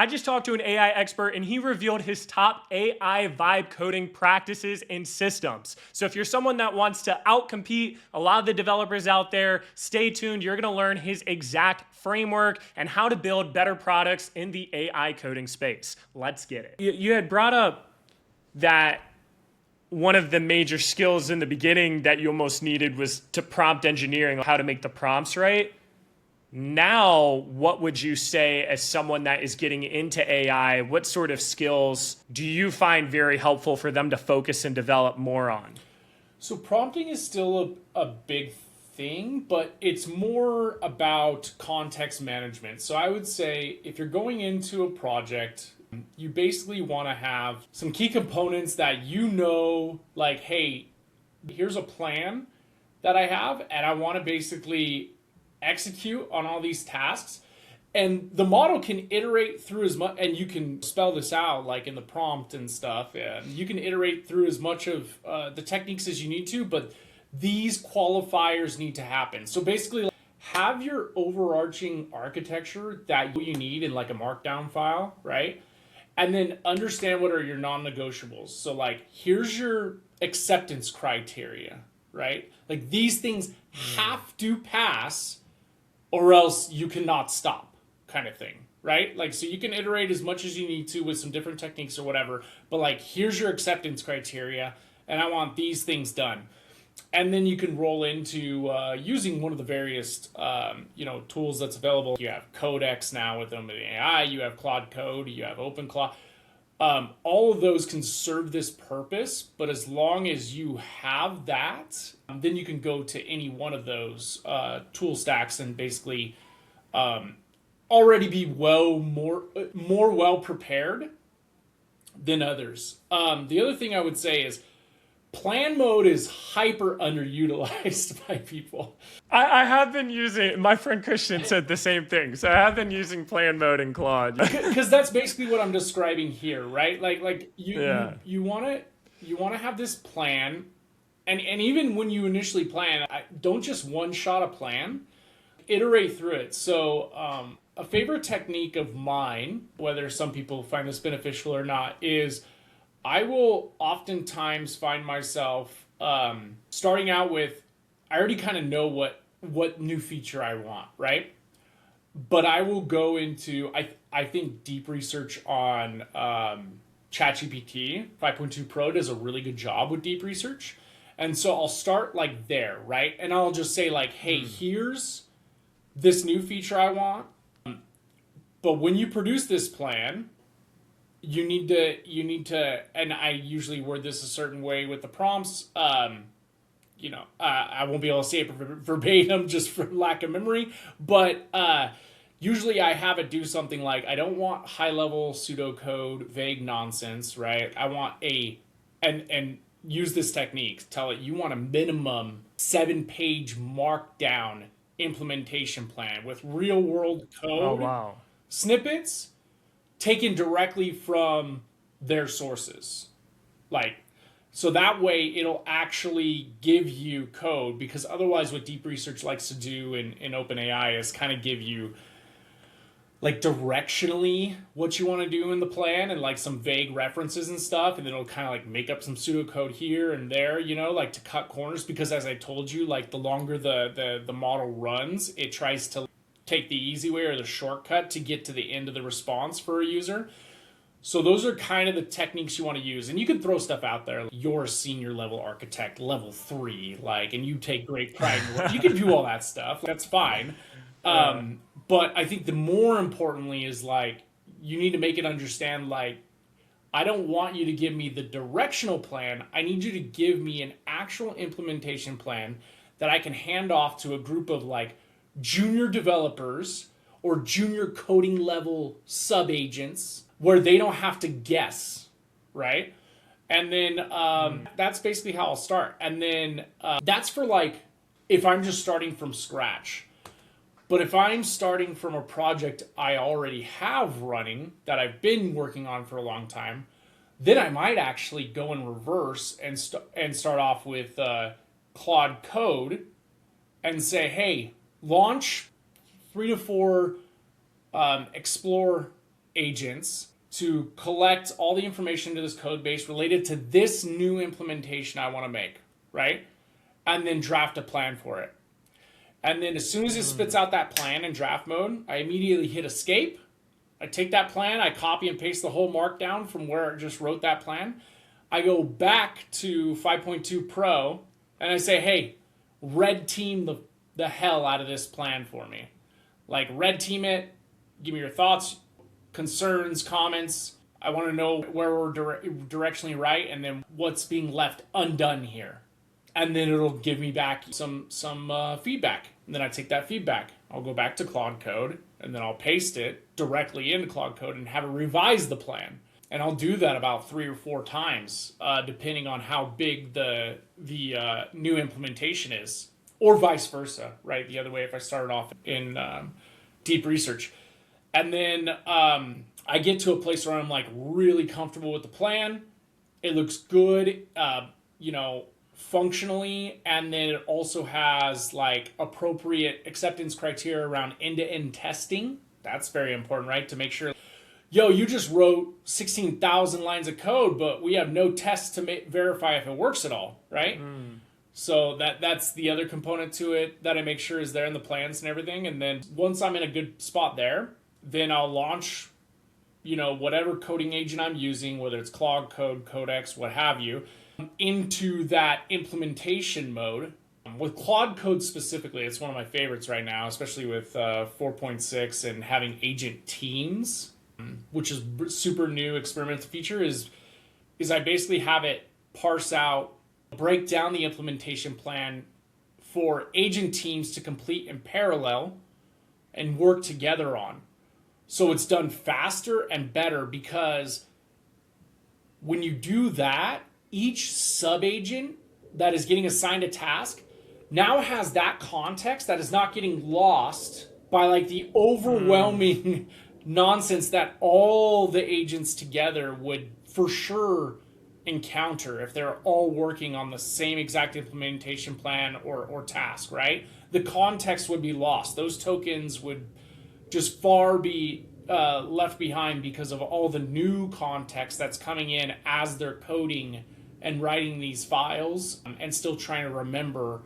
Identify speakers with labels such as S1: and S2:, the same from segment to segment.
S1: I just talked to an AI expert and he revealed his top AI vibe coding practices and systems. So if you're someone that wants to outcompete a lot of the developers out there, stay tuned. You're gonna learn his exact framework and how to build better products in the AI coding space. Let's get it. You had brought up that one of the major skills in the beginning that you almost needed was to prompt engineering, how to make the prompts right. Now, what would you say as someone that is getting into AI, what sort of skills do you find very helpful for them to focus and develop more on?
S2: So prompting is still a big thing, but it's more about context management. So I would say if you're going into a project, you basically want to have some key components that like, hey, here's a plan that I have, and I want to basically execute on all these tasks. And the model can iterate through as much, and you can spell this out like in the prompt and stuff. And you can iterate through as much of the techniques as you need to, but these qualifiers need to happen. So basically, have your overarching architecture that you need in like a markdown file, right? And then understand what are your non-negotiables. So like, here's your acceptance criteria, right? Like these things have to pass or else you cannot stop, kind of thing, right? Like, so you can iterate as much as you need to with some different techniques or whatever, but like, here's your acceptance criteria, and I want these things done. And then you can roll into using one of the various tools that's available. You have Codex now with OpenAI, you have Claude Code, you have OpenClaw. All of those can serve this purpose, but as long as you have that, then you can go to any one of those tool stacks and basically already be more well prepared than others. The other thing I would say is plan mode is hyper underutilized by people.
S1: I have been using, my friend Christian said the same thing. So I have been using plan mode in Claude.
S2: Because that's basically what I'm describing here, right? Like you want to have this plan, and even when you initially plan, don't just one shot a plan, iterate through it. So a favorite technique of mine, whether some people find this beneficial or not, is I will oftentimes find myself starting out with, I already kind of know what new feature I want, right? But I will go into, I think deep research on ChatGPT 5.2 Pro does a really good job with deep research. And so I'll start like there, right? And I'll just say like, hey, here's this new feature I want. But when you produce this plan, you need to, and I usually word this a certain way with the prompts. I won't be able to say it verbatim just for lack of memory, but usually I have it do something like, I don't want high-level pseudocode, vague nonsense, right? I want and use this technique. Tell it you want a minimum 7-page markdown implementation plan with real-world code.
S1: Oh, wow.
S2: Snippets taken directly from their sources. So that way it'll actually give you code, because otherwise what deep research likes to do in OpenAI is kind of give you like directionally what you want to do in the plan and like some vague references and stuff, and then it'll kind of like make up some pseudocode here and there, like to cut corners, because as I told you, like the longer the model runs, it tries to take the easy way or the shortcut to get to the end of the response for a user. So those are kind of the techniques you want to use. And you can throw stuff out there. You're a senior level architect, level 3, and you take great pride in your work. You can do all that stuff. That's fine. But I think the more importantly is you need to make it understand, I don't want you to give me the directional plan. I need you to give me an actual implementation plan that I can hand off to a group of junior developers or junior coding level sub agents where they don't have to guess, right? And then that's basically how I'll start. And then that's for if I'm just starting from scratch. But if I'm starting from a project I already have running that I've been working on for a long time, then I might actually go in reverse and start off with Claude Code and say, hey, launch 3 to 4 explore agents to collect all the information to this code base related to this new implementation I want to make, right? And then draft a plan for it. And then as soon as it spits out that plan in draft mode, I immediately hit escape. I take that plan, I copy and paste the whole markdown from where it just wrote that plan. I go back to 5.2 Pro and I say, hey, red team the hell out of this plan for me. Like, red team it, give me your thoughts, concerns, comments. I want to know where we're directionally right and then what's being left undone here. And then it'll give me back some feedback. And then I take that feedback. I'll go back to Claude Code and then I'll paste it directly into Claude Code and have it revise the plan. And I'll do that about 3 or 4 times, depending on how big the new implementation is, or vice versa, right? The other way, if I started off in deep research. And then I get to a place where I'm like really comfortable with the plan. It looks good, functionally, and then it also has like appropriate acceptance criteria around end-to-end testing. That's very important, right? To make sure, you just wrote 16,000 lines of code, but we have no tests to verify if it works at all, right? So that's the other component to it that I make sure is there in the plans and everything. And then once I'm in a good spot there, then I'll launch, whatever coding agent I'm using, whether it's Claude Code, Codex, what have you, into that implementation mode. With Claude Code specifically, it's one of my favorites right now, especially with 4.6 and having agent teams, which is super new experimental feature, is I basically have it parse out, break down the implementation plan for agent teams to complete in parallel and work together on. So it's done faster and better, because when you do that, each sub-agent that is getting assigned a task now has that context that is not getting lost by like the overwhelming nonsense that all the agents together would for sure encounter if they're all working on the same exact implementation plan or task, right? The context would be lost. Those tokens would just far be left behind because of all the new context that's coming in as they're coding and writing these files and still trying to remember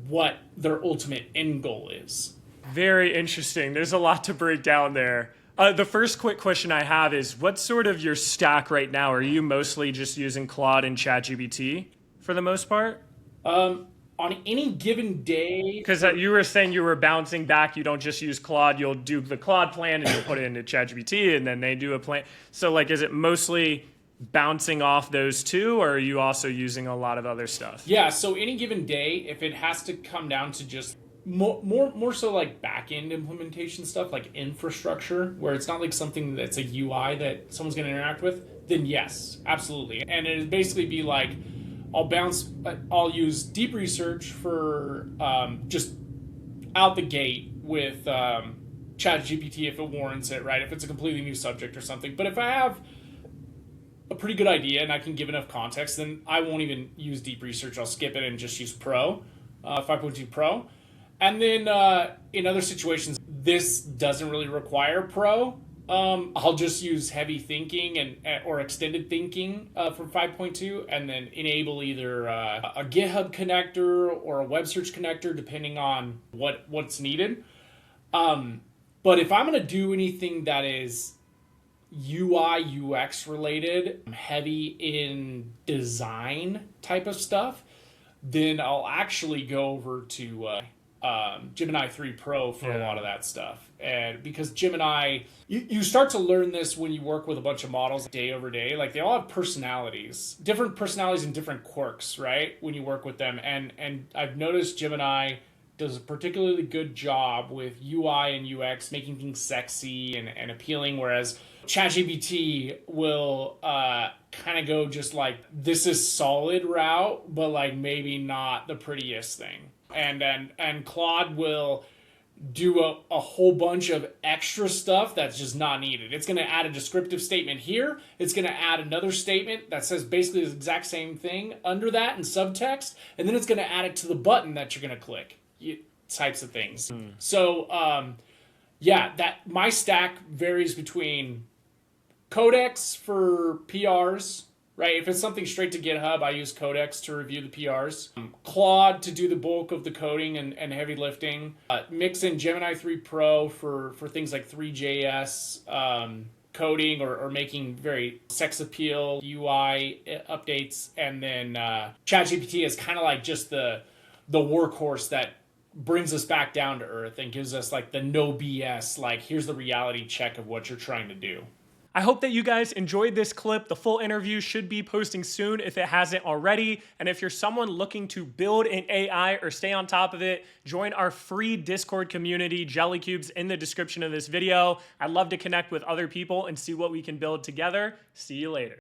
S2: what their ultimate end goal is.
S1: Very interesting. There's a lot to break down there. The first quick question I have is, what's sort of your stack right now? Are you mostly just using Claude and ChatGPT for the most part?
S2: On any given day...
S1: Because you were saying you were bouncing back. You don't just use Claude. You'll do the Claude plan and you'll put it into ChatGPT and then they do a plan. So like, is it mostly bouncing off those two, or are you also using a lot of other stuff?
S2: Yeah, so any given day, if it has to come down to just more so like back-end implementation stuff, like infrastructure, where it's not like something that's a UI that someone's going to interact with, then yes, absolutely. And it'd basically be like, I'll use deep research for just out the gate with ChatGPT if it warrants it, right? If it's a completely new subject or something. But if I have a pretty good idea and I can give enough context, then I won't even use deep research. I'll skip it and just use Pro, 5.2 Pro. And then in other situations, this doesn't really require Pro. I'll just use heavy thinking or extended thinking from 5.2 and then enable either a GitHub connector or a web search connector, depending on what's needed. But if I'm going to do anything that is UI, UX related, heavy in design type of stuff, then I'll actually go over to Gemini 3 Pro for a lot of that stuff. And because Gemini, you start to learn this when you work with a bunch of models day over day. Like, they all have different personalities and different quirks, right? When you work with them. And I've noticed Gemini does a particularly good job with UI and UX, making things sexy and appealing, whereas ChatGPT will kind of go just like, this is solid route, but like maybe not the prettiest thing. And Claude will do a whole bunch of extra stuff that's just not needed. It's going to add a descriptive statement here. It's going to add another statement that says basically the exact same thing under that in subtext, and then it's going to add it to the button that you're going to click. Types of things. So, that my stack varies between Codex for PRs, right? If it's something straight to GitHub, I use Codex to review the PRs. Claude to do the bulk of the coding and heavy lifting. Mix in Gemini 3 Pro for things like 3JS, coding or making very sex appeal UI updates. And then ChatGPT is kind of like just the workhorse that brings us back down to earth and gives us like the no BS, like here's the reality check of what you're trying to do.
S1: I hope that you guys enjoyed this clip. The full interview should be posting soon if it hasn't already. And if you're someone looking to build an AI or stay on top of it, join our free Discord community, Jellycubes, in the description of this video. I'd love to connect with other people and see what we can build together. See you later.